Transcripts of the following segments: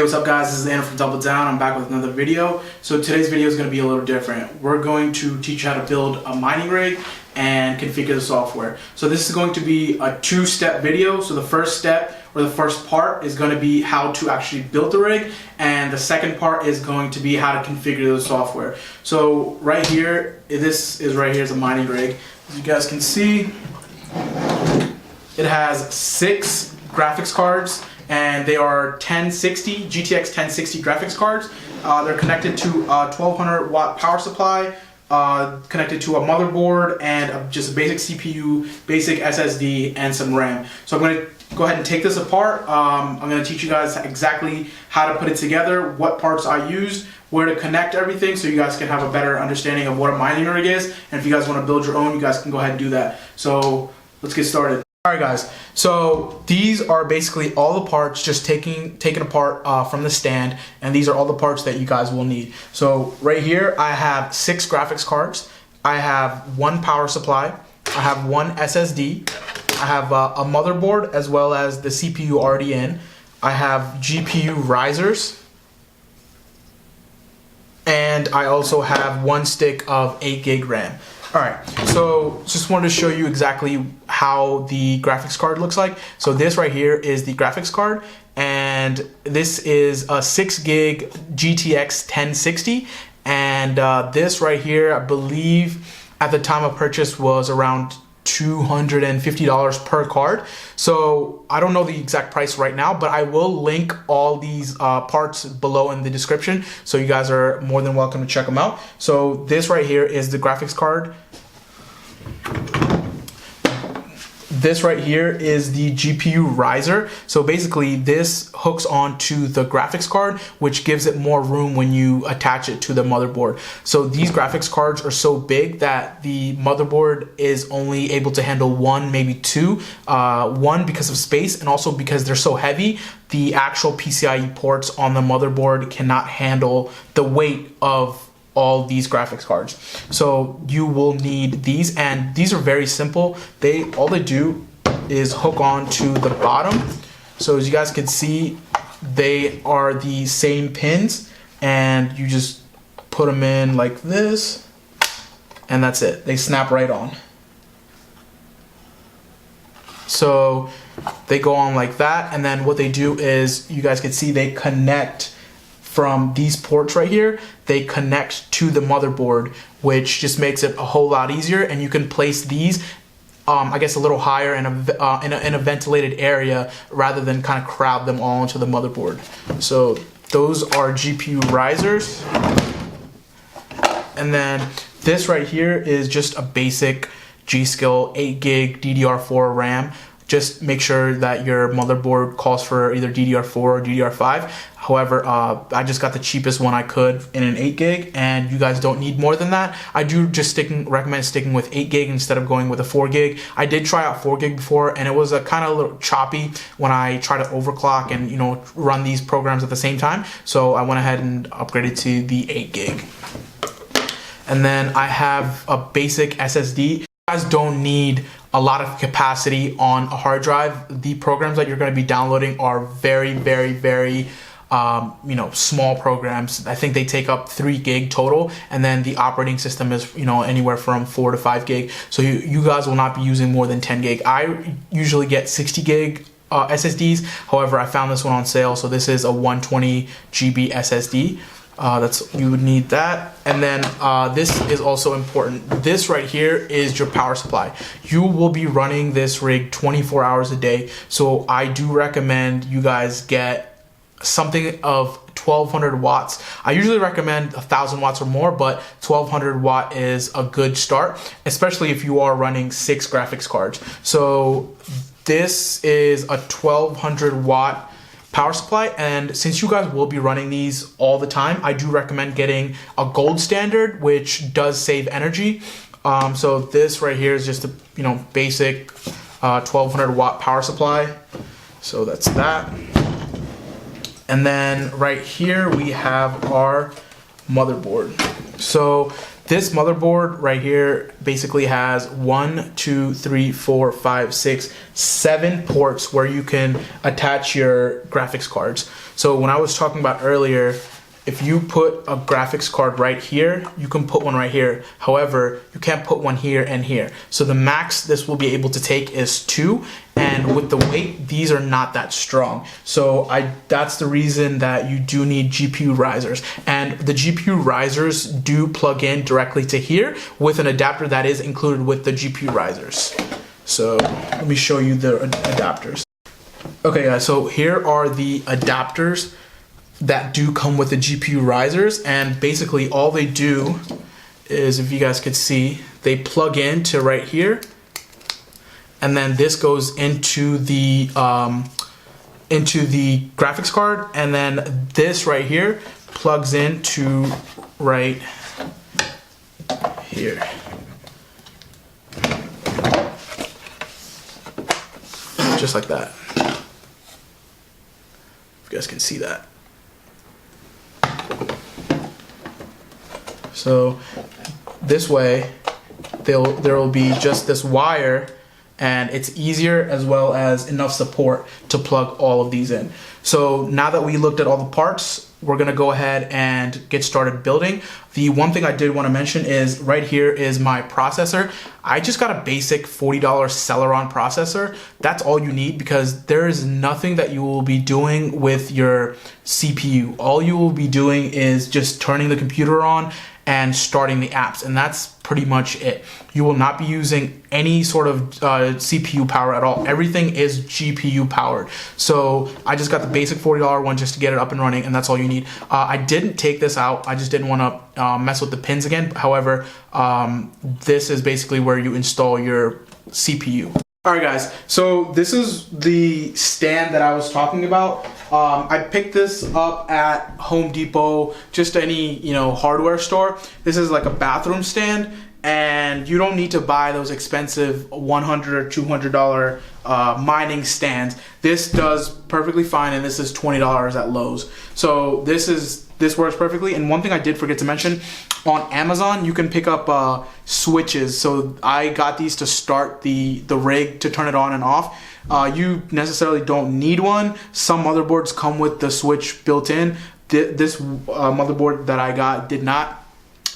Hey, what's up guys, this is Anna from Double Down. I'm back with another video. So today's video is going to be a little different. We're going to teach you how to build a mining rig and configure the software. So this is going to be a two-step video. So the first step or the first part is going to be how to actually build the rig, and the second part is going to be how to configure the software. So right here, this is right here is a mining rig. As you guys can see, it has 6 graphics cards, and they are GTX 1060 graphics cards. They're connected to a 1200 watt power supply, connected to a motherboard, and just a basic CPU, basic SSD, and some RAM. So I'm going to go ahead and take this apart. I'm going to teach you guys exactly how to put it together, what parts I used, where to connect everything, so you guys can have a better understanding of what a mining rig is. And if you guys want to build your own, you guys can go ahead and do that. So let's get started. Alright guys, so these are basically all the parts just taken apart from the stand, and these are all the parts that you guys will need. So right here I have 6 graphics cards, I have 1 power supply, I have 1 SSD, I have a motherboard as well as the CPU already in, I have GPU risers, and I also have 1 stick of 8 gig RAM. Alright, so just wanted to show you exactly how the graphics card looks like. So this right here is the graphics card, and this is a 6 gig GTX 1060, and this right here, I believe at the time of purchase was around $250 per card. So I don't know the exact price right now, but I will link all these parts below in the description, so you guys are more than welcome to check them out. So this right here is the graphics card. This right here is the GPU riser. So basically this hooks onto the graphics card, which gives it more room when you attach it to the motherboard. So these graphics cards are so big that the motherboard is only able to handle 1, maybe 2. 1 because of space, and also because they're so heavy, the actual PCIe ports on the motherboard cannot handle the weight of all these graphics cards. So you will need these, and these are very simple. All they do is hook on to the bottom. So as you guys can see, they are the same pins, and you just put them in like this, and that's it. They snap right on. So they go on like that, and then what they do is, you guys can see, they connect from these ports right here. They connect to the motherboard, which just makes it a whole lot easier, and you can place these I guess a little higher in a ventilated area rather than kind of crowd them all into the motherboard. So those are GPU risers, and then this right here is just a basic G-Skill 8 gig DDR4 RAM. Just make sure that your motherboard calls for either DDR4 or DDR5. However, I just got the cheapest one I could in an 8 gig, and you guys don't need more than that. I do just recommend sticking with 8 gig instead of going with a 4 gig. I did try out 4 gig before, and it was a kind of a little choppy when I tried to overclock and run these programs at the same time. So I went ahead and upgraded to the 8 gig. And then I have a basic SSD. You guys don't need a lot of capacity on a hard drive. The programs that you're going to be downloading are very, very, very small programs. I think they take up 3 gig total, and then the operating system is anywhere from 4 to 5 gig. So you guys will not be using more than 10 gig. I usually get 60 gig SSDs. However, I found this one on sale, so this is a 120 GB SSD. You would need that. And then this is also important. This right here is your power supply. You will be running this rig 24 hours a day, so I do recommend you guys get something of 1200 watts. I usually recommend 1000 watts or more, but 1200 watt is a good start, especially if you are running 6 graphics cards. So this is a 1200 watt power supply, and since you guys will be running these all the time, I do recommend getting a gold standard, which does save energy. So this right here is just a basic 1200 watt power supply. So that's that. And then right here we have our motherboard. So this motherboard right here basically has 1, 2, 3, 4, 5, 6, 7 ports where you can attach your graphics cards. So when I was talking about earlier, if you put a graphics card right here, you can put one right here. However, you can't put one here and here. So the max this will be able to take is 2, and with the weight, these are not that strong. So that's the reason that you do need GPU risers. And the GPU risers do plug in directly to here with an adapter that is included with the GPU risers. So let me show you the adapters. Okay guys, so here are the adapters that do come with the GPU risers, and basically all they do is, if you guys could see, they plug into right here, and then this goes into the graphics card, and then this right here plugs into right here. Just like that. If you guys can see that. So this way there will be just this wire, and it's easier, as well as enough support to plug all of these in. So now that we looked at all the parts, we're gonna go ahead and get started building. The one thing I did want to mention is right here is my processor. I just got a basic $40 Celeron processor. That's all you need, because there is nothing that you will be doing with your CPU. All you will be doing is just turning the computer on and starting the apps, and that's pretty much it. You will not be using any sort of CPU power at all. Everything is GPU powered. So I just got the basic $40 one just to get it up and running, and that's all you need. I didn't take this out. I just didn't want to mess with the pins again. However, this is basically where you install your CPU. Alright guys, so this is the stand that I was talking about. I picked this up at Home Depot, just any, hardware store. This is like a bathroom stand, and you don't need to buy those expensive $100 or $200 mining stands. This does perfectly fine, and this is $20 at Lowe's. So this works perfectly. And one thing I did forget to mention, on Amazon you can pick up switches. So I got these to start the rig, to turn it on and off. You necessarily don't need one. Some motherboards come with the switch built in. This motherboard that I got did not.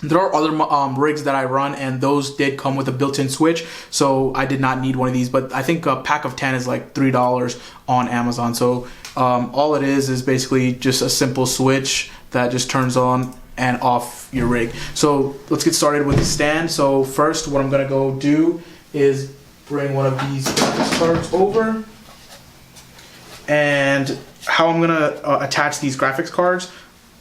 There are other rigs that I run, and those did come with a built-in switch, so I did not need one of these. But I think a pack of 10 is like $3 on Amazon. So all it is basically just a simple switch that just turns on and off your rig. So let's get started with the stand. So first, what I'm gonna go do is bring one of these graphics cards over, and how I'm gonna attach these graphics cards.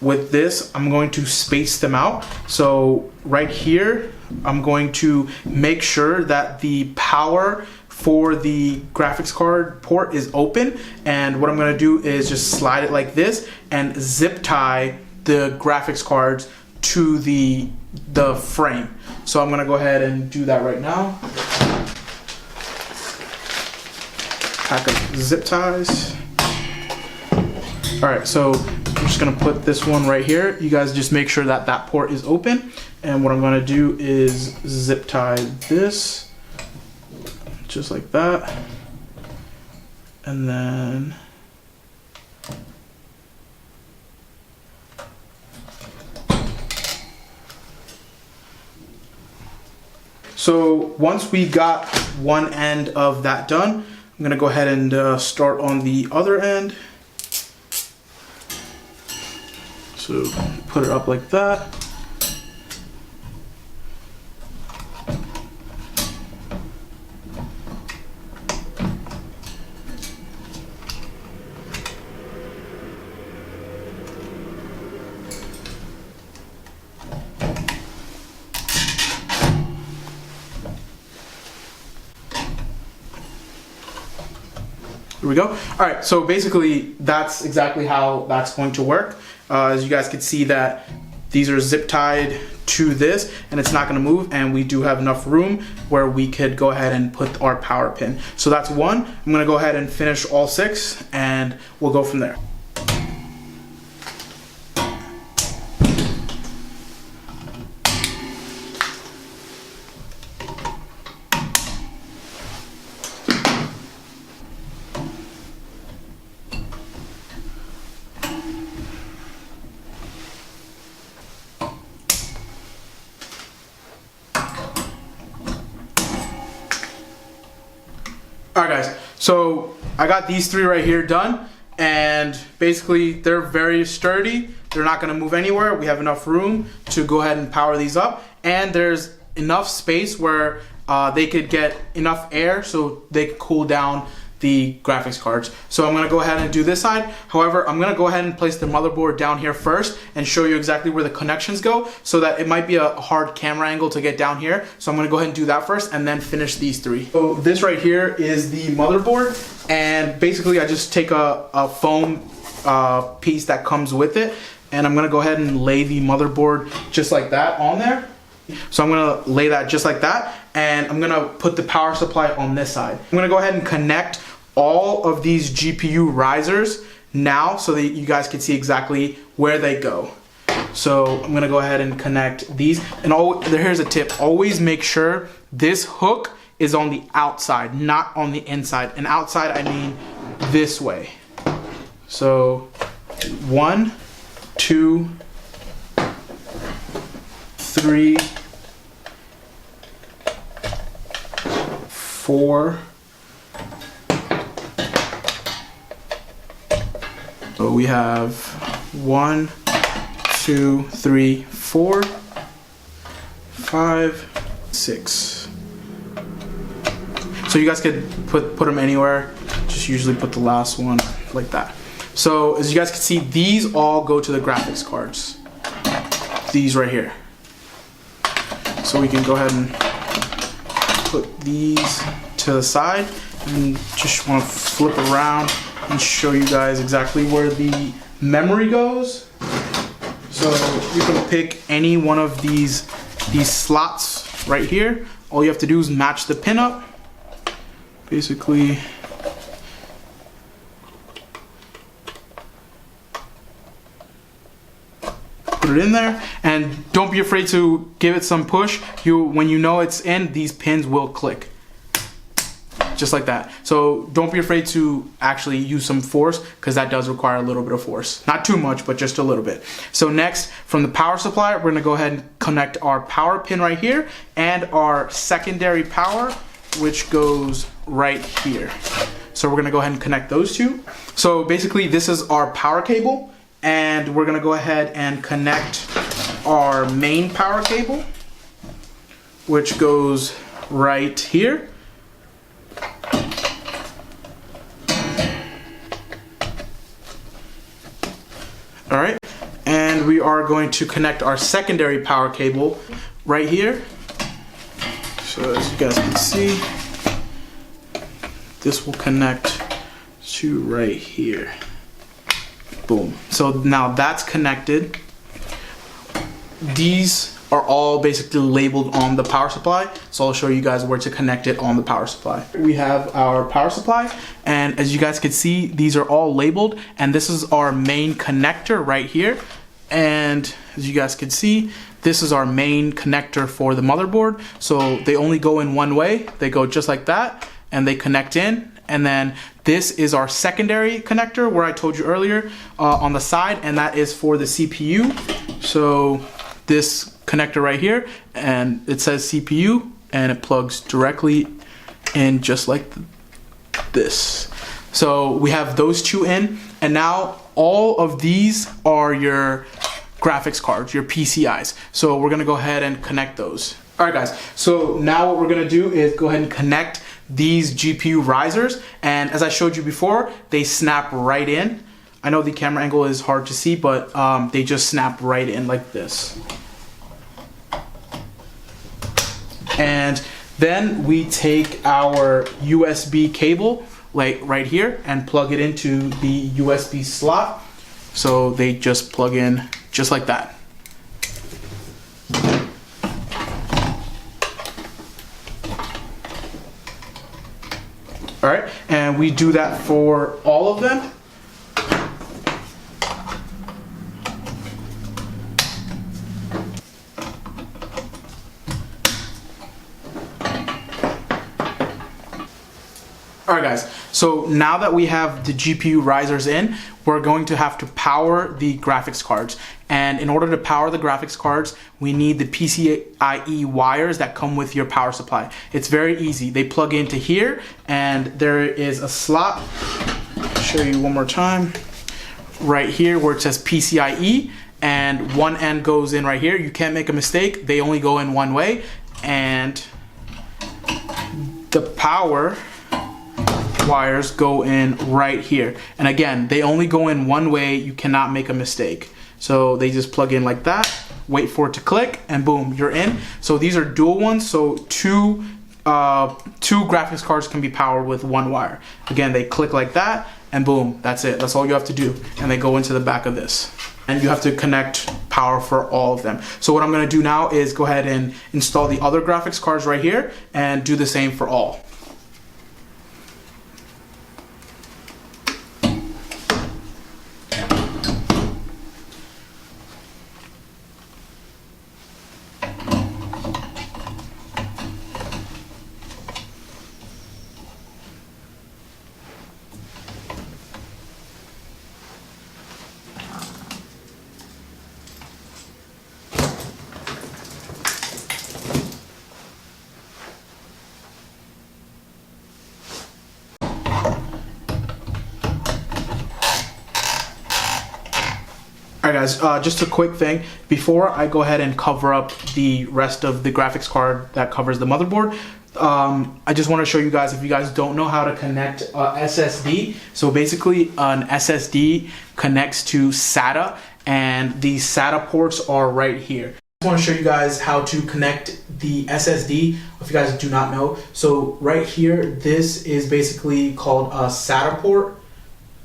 With this, I'm going to space them out. So right here, I'm going to make sure that the power for the graphics card port is open, and what I'm going to do is just slide it like this and zip tie the graphics cards to the frame. So I'm going to go ahead and do that right now. Pack of zip ties. All right, so I'm just gonna put this one right here. You guys just make sure that that port is open. And what I'm gonna do is zip tie this, just like that. And then so once we got one end of that done, I'm gonna go ahead and start on the other end. So put it up like that. Here we go. All right, so basically that's exactly how that's going to work. As you guys can see that these are zip tied to this, and it's not going to move, and we do have enough room where we could go ahead and put our power pin. So that's one. I'm going to go ahead and finish all 6, and we'll go from there. Alright guys, so I got these three right here done, and basically they're very sturdy. They're not going to move anywhere. We have enough room to go ahead and power these up, and there's enough space where they could get enough air so they could cool down the graphics cards. So I'm going to go ahead and do this side. However, I'm going to go ahead and place the motherboard down here first and show you exactly where the connections go, so that it might be a hard camera angle to get down here. So I'm going to go ahead and do that first and then finish these three. So this right here is the motherboard, and basically I just take a foam piece that comes with it, and I'm going to go ahead and lay the motherboard just like that on there. So I'm going to lay that just like that, and I'm going to put the power supply on this side. I'm going to go ahead and connect all of these GPU risers now so that you guys can see exactly where they go. So I'm going to go ahead and connect these, and here's a tip: always make sure this hook is on the outside, not on the inside. And outside, I mean this way. So 1, 2, 3, 4. So we have 1, 2, 3, 4, 5, 6. So you guys could put them anywhere. Just usually put the last one like that. So as you guys can see, these all go to the graphics cards. These right here. So we can go ahead and put these to the side, and just want to flip around and show you guys exactly where the memory goes. So you can pick any one of these slots right here. All you have to do is match the pin up. Basically, put it in there, and don't be afraid to give it some push. When you know it's in, these pins will click. Just like that. So don't be afraid to actually use some force, because that does require a little bit of force. Not too much, but just a little bit. So next, from the power supply, we're gonna go ahead and connect our power pin right here and our secondary power, which goes right here. So we're gonna go ahead and connect those two. So basically this is our power cable, and we're gonna go ahead and connect our main power cable, which goes right here. All right, and we are going to connect our secondary power cable right here. So as you guys can see, this will connect to right here. Boom. So now that's connected. These are all basically labeled on the power supply, so I'll show you guys where to connect it on the power supply. We have our power supply, and as you guys can see, these are all labeled, and this is our main connector right here. And as you guys can see, this is our main connector for the motherboard. So they only go in one way. They go just like that, and they connect in. And then this is our secondary connector, where I told you earlier, on the side, and that is for the CPU. So this connector right here, and it says CPU, and it plugs directly in just like this. So we have those two in, and now all of these are your graphics cards, your PCIs. So we're gonna go ahead and connect those. All right guys, so now what we're gonna do is go ahead and connect these GPU risers, and as I showed you before, they snap right in. I know the camera angle is hard to see, but they just snap right in like this. And then we take our USB cable, like right here, and plug it into the USB slot. So they just plug in just like that. All right, and we do that for all of them. All right guys, So now that we have the GPU risers in, we're going to have to power the graphics cards. And in order to power the graphics cards, we need the PCIe wires that come with your power supply. It's very easy. They plug into here, and there is a slot. I'll show you one more time. Right here where it says PCIe, and one end goes in right here. You can't make a mistake. They only go in one way. And the power wires go in right here. And again, they only go in one way. You cannot make a mistake. So they just plug in like that, wait for it to click, and boom, you're in. So these are dual ones, so two graphics cards can be powered with one wire. Again, they click like that, and boom, that's it. That's all you have to do. And they go into the back of this. And you have to connect power for all of them. So what I'm gonna do now is go ahead and install the other graphics cards right here and do the same for all. Alright guys, just a quick thing. Before I go ahead and cover up the rest of the graphics card that covers the motherboard, I just want to show you guys, if you guys don't know how to connect SSD. So basically an SSD connects to SATA, and these SATA ports are right here. I just want to show you guys how to connect the SSD if you guys do not know. So right here, this is basically called a SATA port.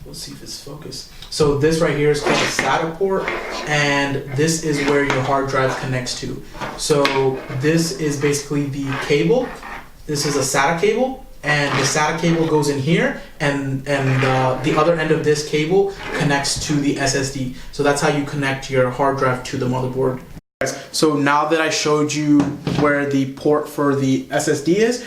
Let's see if it's focused. So this right here is called a SATA port, and this is where your hard drive connects to. So this is basically the cable. This is a SATA cable, and the SATA cable goes in here, and the other end of this cable connects to the SSD. So that's how you connect your hard drive to the motherboard. So now that I showed you where the port for the SSD is,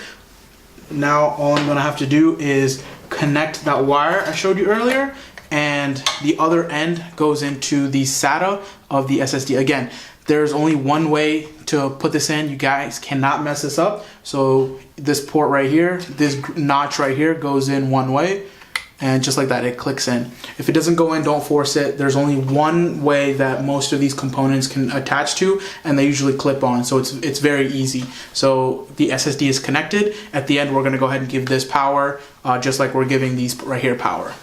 now all I'm gonna have to do is connect that wire I showed you earlier, and the other end goes into the SATA of the SSD. Again, there's only one way to put this in. You guys cannot mess this up. So this port right here, this notch right here goes in one way, and just like that, it clicks in. If it doesn't go in, don't force it. There's only one way that most of these components can attach to, and they usually clip on, so it's very easy. So the SSD is connected. At the end, we're gonna go ahead and give this power, just like we're giving these right here power.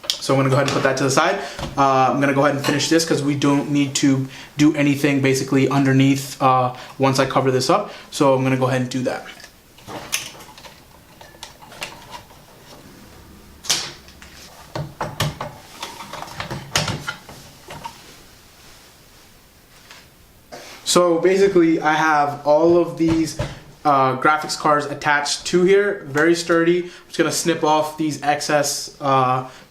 So I'm gonna go ahead and put that to the side. I'm gonna go ahead and finish this because we don't need to do anything basically underneath once I cover this up. So I'm gonna go ahead and do that. So basically I have all of these graphics cards attached to here, very sturdy. I'm just gonna snip off these excess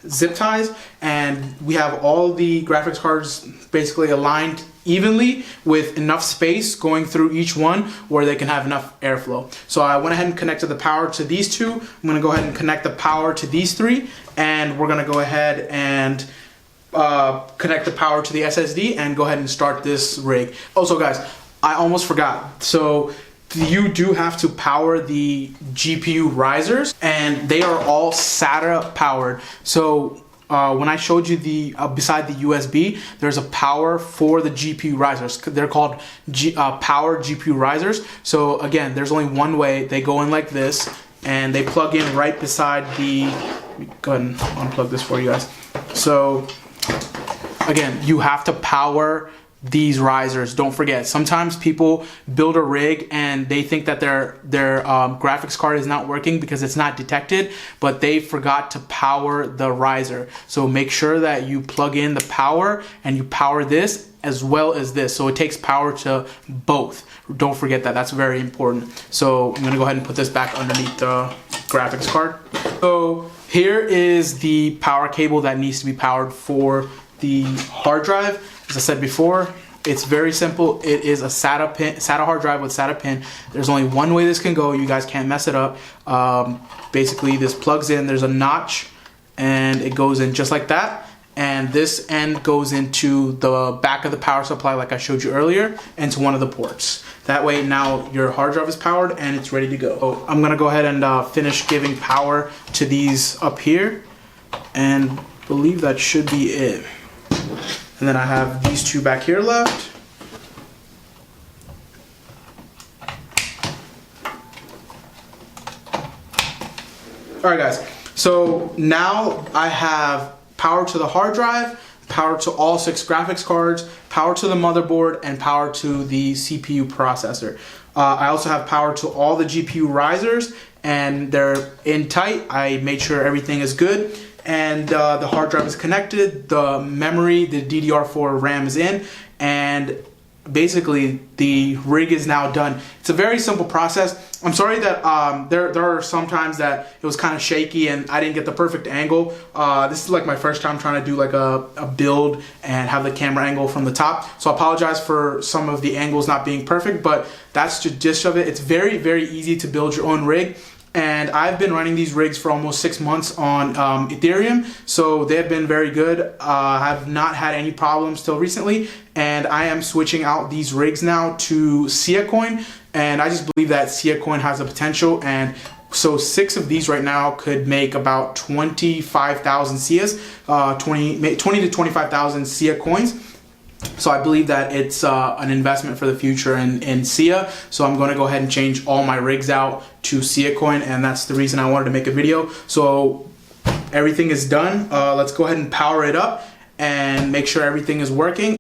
zip ties, and we have all the graphics cards basically aligned evenly with enough space going through each one where they can have enough airflow. So I went ahead and connected the power to these two. I'm gonna go ahead and connect the power to these three, and we're gonna go ahead and connect the power to the SSD and go ahead and start this rig. Also guys, I almost forgot. So you do have to power the GPU risers, and they are all SATA powered. So when I showed you the beside the USB, there's a power for the GPU risers. They're called power GPU risers. So again, there's only one way. They go in like this, and they plug in right beside the. Let me go ahead and unplug this for you guys. So again, you have to power these risers. Don't forget, sometimes people build a rig and they think that their graphics card is not working because it's not detected, but they forgot to power the riser. So make sure that you plug in the power and you power this as well as this, so it takes power to both. Don't forget that. That's very important. So I'm gonna go ahead and put this back underneath the graphics card. So here is the power cable that needs to be powered for the hard drive. As I said before, It's very simple. It is a SATA pin, SATA hard drive with SATA pin. There's only one way this can go. You guys can't mess it up. Basically, this plugs in. There's a notch, and it goes in just like that. And this end goes into the back of the power supply, like I showed you earlier, into one of the ports. That way, now your hard drive is powered and it's ready to go. So I'm gonna go ahead and finish giving power to these up here, and believe that should be it. And then I have these two back here left. All right, guys. So now I have power to the hard drive, power to all 6 graphics cards, power to the motherboard, and power to the CPU processor. I also have power to all the GPU risers, and they're in tight. I made sure everything is good, and the hard drive is connected, the memory, the DDR4 RAM is in, and basically the rig is now done. It's a very simple process. I'm sorry that there are some times that it was kind of shaky and I didn't get the perfect angle. This is like my first time trying to do like a build and have the camera angle from the top. So I apologize for some of the angles not being perfect, but that's the gist of it. It's very, very easy to build your own rig. And I've been running these rigs for almost 6 months on Ethereum, so they've been very good. I've not had any problems till recently, and I am switching out these rigs now to SIA Coin, and I just believe that SIA Coin has the potential. And so 6 of these right now could make about 25,000 SIAs, 20 to 25,000 SIA coins. So I believe that it's an investment for the future in SIA. So I'm going to go ahead and change all my rigs out to SIA Coin, and that's the reason I wanted to make a video. So everything is done. Let's go ahead and power it up and make sure everything is working.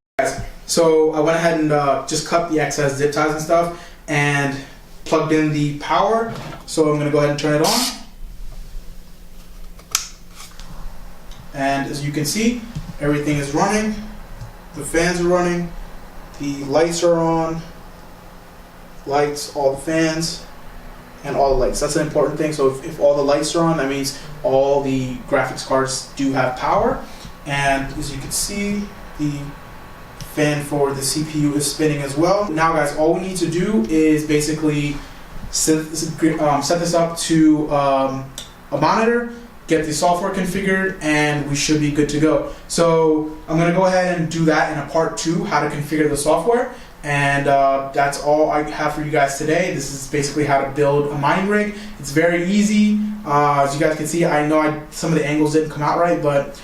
So I went ahead and just cut the excess zip ties and stuff and plugged in the power. So I'm going to go ahead and turn it on. And as you can see, everything is running. The fans are running, the lights are on, lights, all the fans, and all the lights. That's an important thing. So if all the lights are on, that means all the graphics cards do have power. And as you can see, the fan for the CPU is spinning as well. Now guys, all we need to do is basically set this up to a monitor, get the software configured, and we should be good to go. So I'm going to go ahead and do that in a part 2, how to configure the software. And that's all I have for you guys today. This is basically how to build a mining rig. It's very easy. As you guys can see, I know some of the angles didn't come out right, but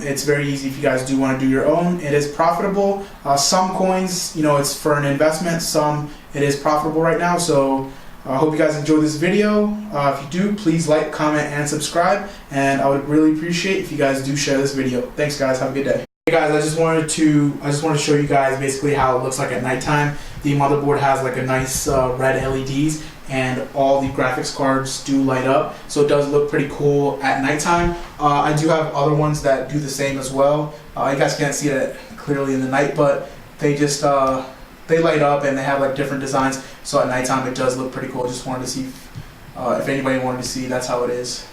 it's very easy if you guys do want to do your own. It is profitable. Some coins, you know, it's for an investment. Some it is profitable right now. So I hope you guys enjoyed this video. If you do, please like, comment, and subscribe. And I would really appreciate if you guys do share this video. Thanks, guys. Have a good day. Hey guys, I just wanted to show you guys basically how it looks like at nighttime. The motherboard has like a nice red LEDs, and all the graphics cards do light up, so it does look pretty cool at nighttime. I do have other ones that do the same as well. You guys can't see it clearly in the night, but they just they light up and they have like different designs. So at nighttime it does look pretty cool. Just wanted to see if anybody wanted to see. That's how it is.